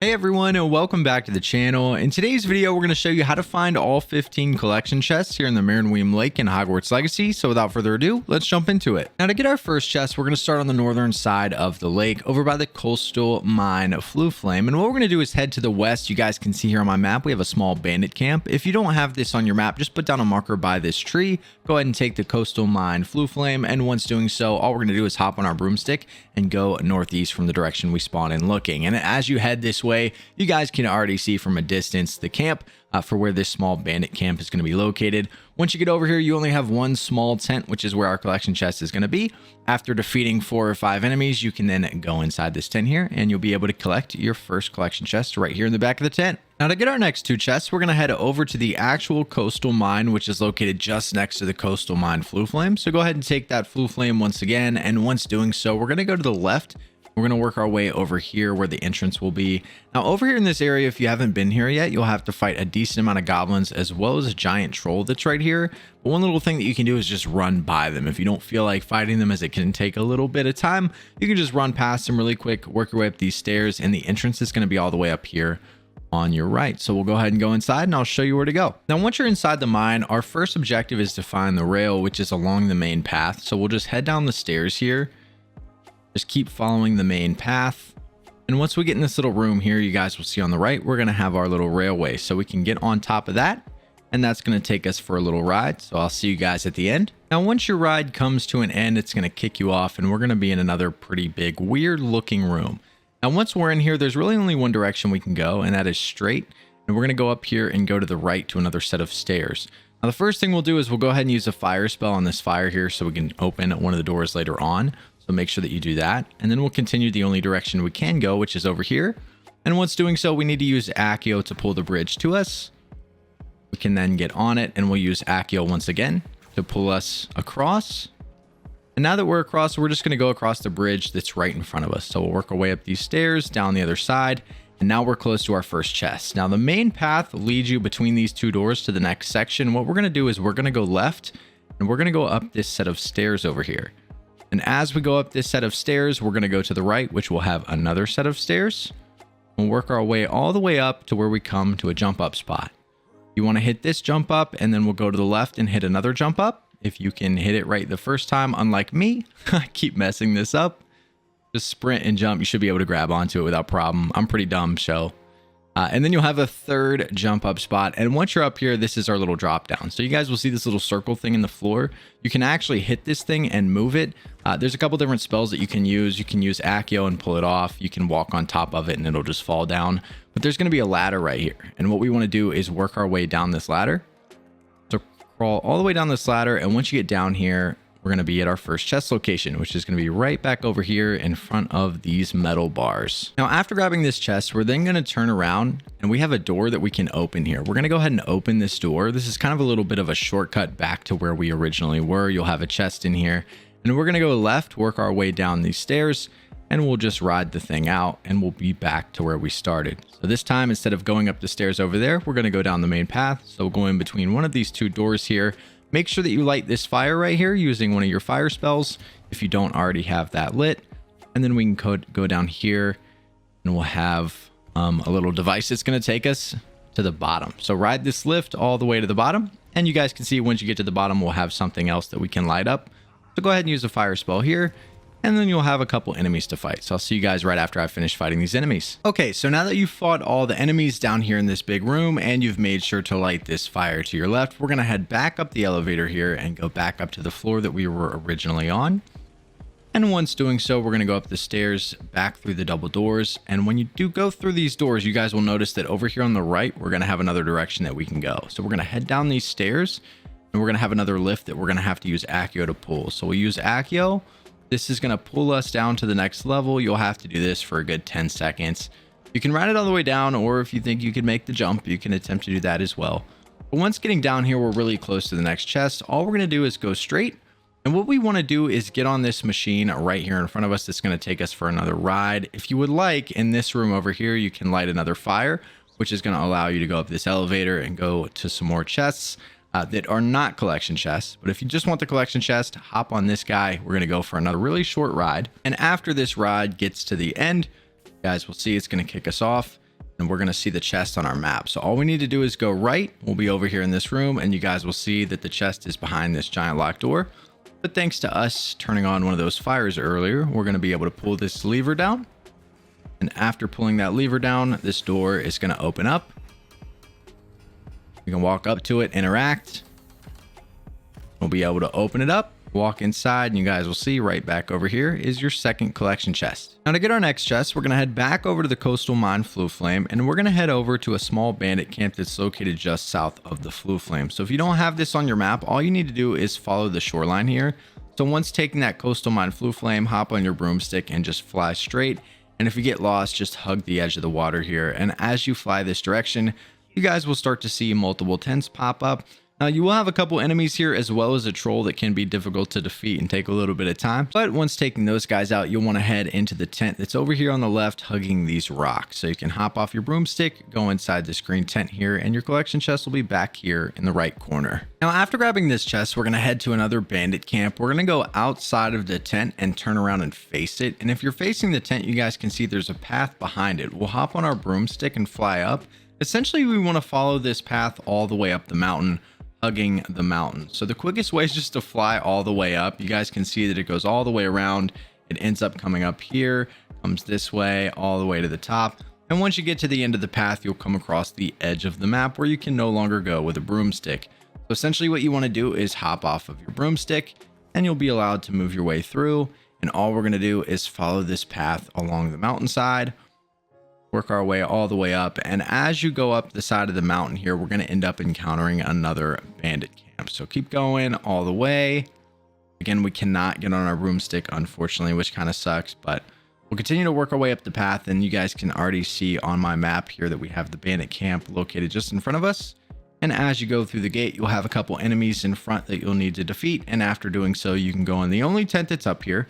Hey everyone, and welcome back to the channel. In today's video, we're going to show you how to find all 15 collection chests here in the MARUNWEEM Lake in Hogwarts Legacy. So without further ado, let's jump into it. Now to get our first chest, we're going to start on the northern side of the lake over by the coastal mine Flame. And what we're going to do is head to the west. You guys can see here on my map, we have a small bandit camp. If you don't have this on your map, just put down a marker by this tree. Go ahead and take the coastal mine Flame. And once doing so, all we're going to do is hop on our broomstick and go northeast from the direction we spawn in looking. And as you head this way, you guys can already see from a distance the camp for where this small bandit camp is going to be located. Once you get over here, you only have one small tent, which is where our collection chest is going to be. After defeating 4 or 5 enemies, you can then go inside this tent here and you'll be able to collect your first collection chest right here in the back of the tent. Now to get our next 2 chests, we're going to head over to the actual coastal mine, which is located just next to the coastal mine Flame. So go ahead and take that Flame once again. And once doing so, we're going to go to the left. We're going to work our way over here where the entrance will be. Now over here in this area, if you haven't been here yet, you'll have to fight a decent amount of goblins as well as a giant troll that's right here. But one little thing that you can do is just run by them. If you don't feel like fighting them, as it can take a little bit of time, you can just run past them really quick, work your way up these stairs, and the entrance is going to be all the way up here on your right. So we'll go ahead and go inside and I'll show you where to go. Now once you're inside the mine, our first objective is to find the rail, which is along the main path. So we'll just head down the stairs here. Just keep following the main path. And once we get in this little room here, you guys will see on the right, we're going to have our little railway. So we can get on top of that. And that's going to take us for a little ride. So I'll see you guys at the end. Now, once your ride comes to an end, it's going to kick you off. And we're going to be in another pretty big, weird looking room. Now, once we're in here, there's really only one direction we can go. And that is straight. And we're going to go up here and go to the right to another set of stairs. Now, the first thing we'll do is we'll go ahead and use a fire spell on this fire here so we can open one of the doors later on. So make sure that you do that. And then we'll continue the only direction we can go, which is over here. And once doing so, we need to use Accio to pull the bridge to us. We can then get on it and we'll use Accio once again to pull us across. And now that we're across, we're just going to go across the bridge that's right in front of us. So we'll work our way up these stairs down the other side. And now we're close to our first chest. Now the main path leads you between these 2 doors to the next section. What we're going to do is we're going to go left and we're going to go up this set of stairs over here. And as we go up this set of stairs, we're going to go to the right, which will have another set of stairs. We'll work our way all the way up to where we come to a jump up spot. You want to hit this jump up and then we'll go to the left and hit another jump up. If you can hit it right the first time, unlike me, I keep messing this up. Just sprint and jump. You should be able to grab onto it without problem. I'm pretty dumb, so. And then you'll have a third jump up spot. And once you're up here, this is our little drop down. So you guys will see this little circle thing in the floor. You can actually hit this thing and move it. There's a couple different spells that you can use. You can use Accio and pull it off. You can walk on top of it and it'll just fall down. But there's going to be a ladder right here. And what we want to do is work our way down this ladder. So crawl all the way down this ladder. And once you get down here, we're going to be at our first chest location, which is going to be right back over here in front of these metal bars. Now, after grabbing this chest, we're then going to turn around and we have a door that we can open here. We're going to go ahead and open this door. This is kind of a little bit of a shortcut back to where we originally were. You'll have a chest in here and we're going to go left, work our way down these stairs, and we'll just ride the thing out and we'll be back to where we started. So this time, instead of going up the stairs over there, we're going to go down the main path. So we'll go in between one of these 2 doors here. Make sure that you light this fire right here using one of your fire spells if you don't already have that lit. And then we can go down here and we'll have a little device that's going to take us to the bottom. So ride this lift all the way to the bottom. And you guys can see once you get to the bottom, we'll have something else that we can light up. So go ahead and use a fire spell here. And then you'll have a couple enemies to fight. So I'll see you guys right after I finish fighting these enemies. Okay, so now that you've fought all the enemies down here in this big room and you've made sure to light this fire to your left, we're going to head back up the elevator here and go back up to the floor that we were originally on. And once doing so, we're going to go up the stairs back through the double doors. And when you do go through these doors, you guys will notice that over here on the right, we're going to have another direction that we can go. So we're going to head down these stairs and we're going to have another lift that we're going to have to use Accio to pull. So we'll use Accio. This is going to pull us down to the next level. You'll have to do this for a good 10 seconds. You can ride it all the way down, or if you think you can make the jump, you can attempt to do that as well. But once getting down here, we're really close to the next chest. All we're going to do is go straight. And what we want to do is get on this machine right here in front of us. That's going to take us for another ride. If you would like, in this room over here, you can light another fire, which is going to allow you to go up this elevator and go to some more chests. that are not collection chests. But if you just want the collection chest, hop on this guy. We're going to go for another really short ride. And after this ride gets to the end, guys will see it's going to kick us off. and we're going to see the chest on our map. So all we need to do is go right. We'll be over here in this room, and you guys will see that the chest is behind this giant locked door. But thanks to us turning on one of those fires earlier, we're going to be able to pull this lever down. And after pulling that lever down, this door is going to open up. You can walk up to it, interact. We'll be able to open it up, walk inside, and you guys will see right back over here is your second collection chest. Now to get our next chest, we're going to head back over to the coastal mine Flue Flame, and we're going to head over to a small bandit camp that's located just south of the Flue Flame. So if you don't have this on your map, all you need to do is follow the shoreline here. So once taking that coastal mine Flue Flame, hop on your broomstick and just fly straight. And if you get lost, just hug the edge of the water here. And as you fly this direction, you guys will start to see multiple tents pop up. Now you will have a couple enemies here as well as a troll that can be difficult to defeat and take a little bit of time. But once taking those guys out, you'll want to head into the tent that's over here on the left hugging these rocks. So you can hop off your broomstick, go inside this green tent here, and your collection chest will be back here in the right corner. Now after grabbing this chest, we're going to head to another bandit camp. We're going to go outside of the tent and turn around and face it. And if you're facing the tent, you guys can see there's a path behind it. We'll hop on our broomstick and fly up. Essentially, we want to follow this path all the way up the mountain, hugging the mountain. So the quickest way is just to fly all the way up. You guys can see that it goes all the way around. It ends up coming up here, comes this way all the way to the top. And once you get to the end of the path, you'll come across the edge of the map where you can no longer go with a broomstick. So essentially what you want to do is hop off of your broomstick and you'll be allowed to move your way through. And all we're going to do is follow this path along the mountainside, work our way all the way up, and as you go up the side of the mountain here, we're going to end up encountering another bandit camp. So keep going all the way. Again, we cannot get on our broomstick, unfortunately, which kind of sucks, but we'll continue to work our way up the path. And you guys can already see on my map here that we have the bandit camp located just in front of us. And as you go through the gate, you'll have a couple enemies in front that you'll need to defeat, and after doing so, you can go in the only tent that's up here,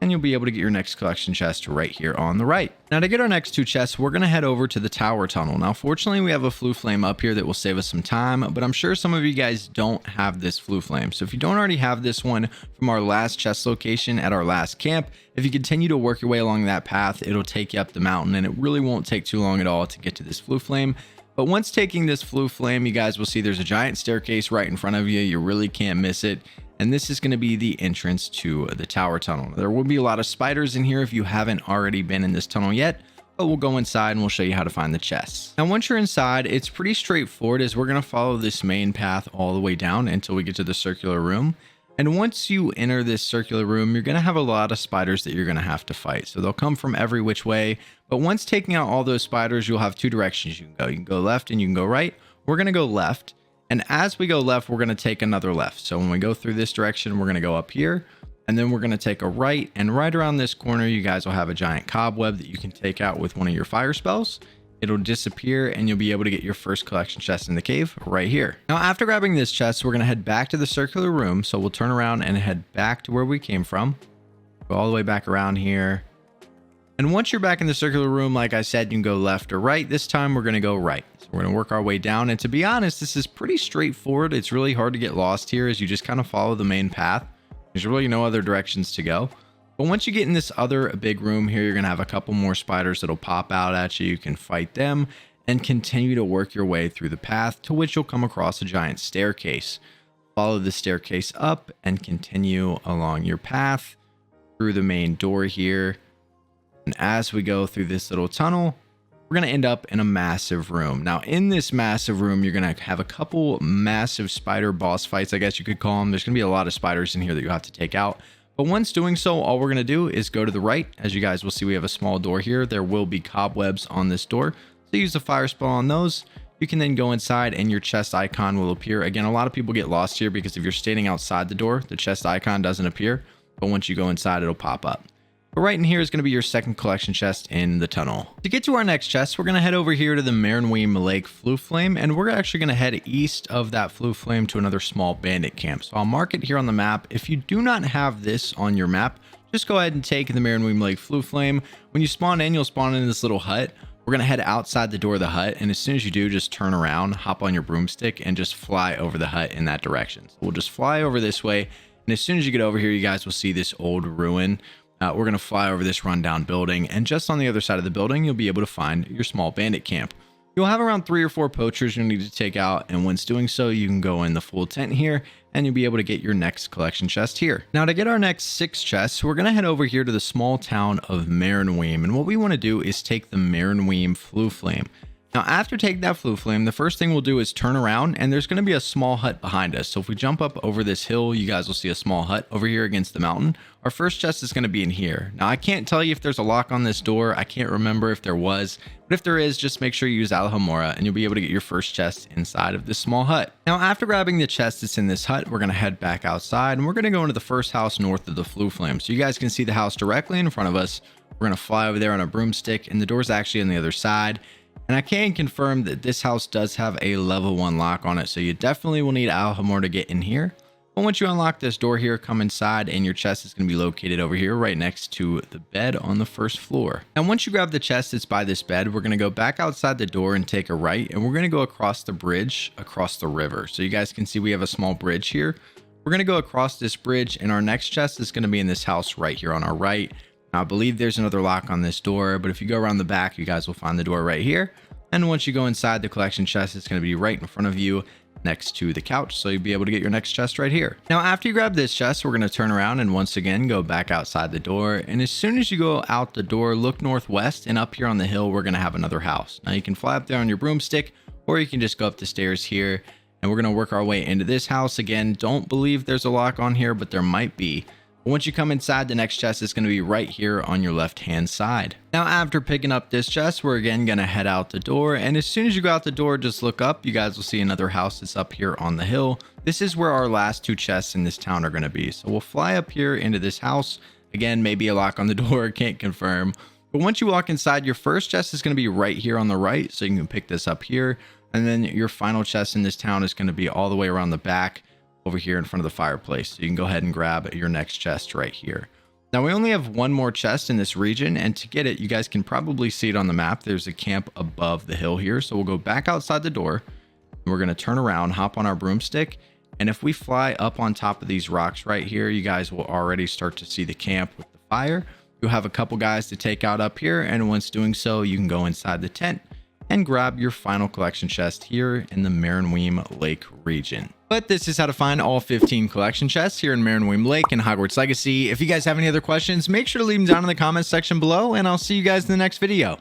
and you'll be able to get your next collection chest right here on the right. Now to get our next two chests, we're going to head over to the tower tunnel. Now fortunately we have a Flue Flame up here that will save us some time, but I'm sure some of you guys don't have this Flue Flame. So if you don't already have this one from our last chest location at our last camp, if you continue to work your way along that path, it'll take you up the mountain, and it really won't take too long at all to get to this Flue Flame. But once taking this Flue Flame, you guys will see there's a giant staircase right in front of you. You really can't miss it. And this is going to be the entrance to the tower tunnel. There will be a lot of spiders in here if you haven't already been in this tunnel yet, but we'll go inside and we'll show you how to find the chests. Now, once you're inside, it's pretty straightforward as we're going to follow this main path all the way down until we get to the circular room. And once you enter this circular room, you're going to have a lot of spiders that you're going to have to fight. So they'll come from every which way. But once taking out all those spiders, you'll have two directions you can go. You can go left and you can go right. We're going to go left. And as we go left, we're going to take another left. So when we go through this direction, we're going to go up here. And then we're going to take a right. And right around this corner, you guys will have a giant cobweb that you can take out with one of your fire spells. It'll disappear and you'll be able to get your first collection chest in the cave right here. Now, after grabbing this chest, we're going to head back to the circular room. So we'll turn around and head back to where we came from. Go all the way back around here. And once you're back in the circular room, like I said, you can go left or right. This time we're going to go right. So we're going to work our way down. And to be honest, this is pretty straightforward. It's really hard to get lost here as you just kind of follow the main path. There's really no other directions to go. But once you get in this other big room here, you're going to have a couple more spiders that'll pop out at you. You can fight them and continue to work your way through the path, to which you'll come across a giant staircase. Follow the staircase up and continue along your path through the main door here. And as we go through this little tunnel, we're going to end up in a massive room. Now, in this massive room, you're going to have a couple massive spider boss fights, I guess you could call them. There's going to be a lot of spiders in here that you have to take out. But once doing so, all we're going to do is go to the right. As you guys will see, we have a small door here. There will be cobwebs on this door. So use the fire spell on those. You can then go inside and your chest icon will appear. Again, a lot of people get lost here because if you're standing outside the door, the chest icon doesn't appear. But once you go inside, it'll pop up. But right in here is going to be your second collection chest in the tunnel. To get to our next chest, we're going to head over here to the MARUNWEEM Lake Flue Flame, and we're actually going to head east of that Flue Flame to another small bandit camp. So I'll mark it here on the map. If you do not have this on your map, just go ahead and take the MARUNWEEM Lake Flue Flame. When you spawn in, you'll spawn in this little hut. We're going to head outside the door of the hut, and as soon as you do, just turn around, hop on your broomstick, and just fly over the hut in that direction. So we'll just fly over this way, and as soon as you get over here, you guys will see this old ruin We're going to fly over this rundown building, and just on the other side of the building, you'll be able to find your small bandit camp. You'll have around 3 or 4 poachers you'll need to take out, and once doing so, you can go in the full tent here, and you'll be able to get your next collection chest here. Now, to get our next 6 chests, we're going to head over here to the small town of MARUNWEEM, and what we want to do is take the MARUNWEEM Flue Flame. Now, after taking that Flue Flame, the first thing we'll do is turn around, and there's going to be a small hut behind us. So if we jump up over this hill, you guys will see a small hut over here against the mountain. Our first chest is going to be in here. Now, I can't tell you if there's a lock on this door. I can't remember if there was, but if there is, just make sure you use Alhamora, and you'll be able to get your first chest inside of this small hut. Now, after grabbing the chest that's in this hut, we're going to head back outside, and we're going to go into the first house north of the Flue Flame. So you guys can see the house directly in front of us. We're going to fly over there on a broomstick, and the door's actually on the other side. And I can confirm that this house does have a level 1 lock on it, so you definitely will need Alhamor to get in here. But once you unlock this door here, come inside, and your chest is going to be located over here right next to the bed on the first floor. Now, once you grab the chest that's by this bed, we're going to go back outside the door and take a right, and we're going to go across the bridge, across the river. So you guys can see we have a small bridge here. We're going to go across this bridge, and our next chest is going to be in this house right here on our right. Now, I believe there's another lock on this door, but if you go around the back, you guys will find the door right here. And once you go inside the collection chest, it's going to be right in front of you next to the couch. So you'll be able to get your next chest right here. Now, after you grab this chest, we're going to turn around and once again go back outside the door. And as soon as you go out the door, look northwest, and up here on the hill, we're going to have another house. Now, you can fly up there on your broomstick, or you can just go up the stairs here, and we're going to work our way into this house. Again, don't believe there's a lock on here, but there might be. Once you come inside, the next chest is going to be right here on your left hand side. Now, after picking up this chest, we're again going to head out the door, and as soon as you go out the door, just look up. You guys will see another house that's up here on the hill. This is where our last 2 chests in this town are going to be. So we'll fly up here into this house. Again, maybe a lock on the door, can't confirm. But once you walk inside, your first chest is going to be right here on the right, so you can pick this up here. And then your final chest in this town is going to be all the way around the back, over here in front of the fireplace. So you can go ahead and grab your next chest right here. Now, we only have 1 more chest in this region, and to get it, you guys can probably see it on the map. There's a camp above the hill here. So we'll go back outside the door, and we're going to turn around, hop on our broomstick, and if we fly up on top of these rocks right here, you guys will already start to see the camp with the fire. You'll have a couple guys to take out up here, and once doing so, you can go inside the tent and grab your final collection chest here in the MARUNWEEM Lake region. But this is how to find all 15 collection chests here in MARUNWEEM Lake in Hogwarts Legacy. If you guys have any other questions, make sure to leave them down in the comments section below, and I'll see you guys in the next video.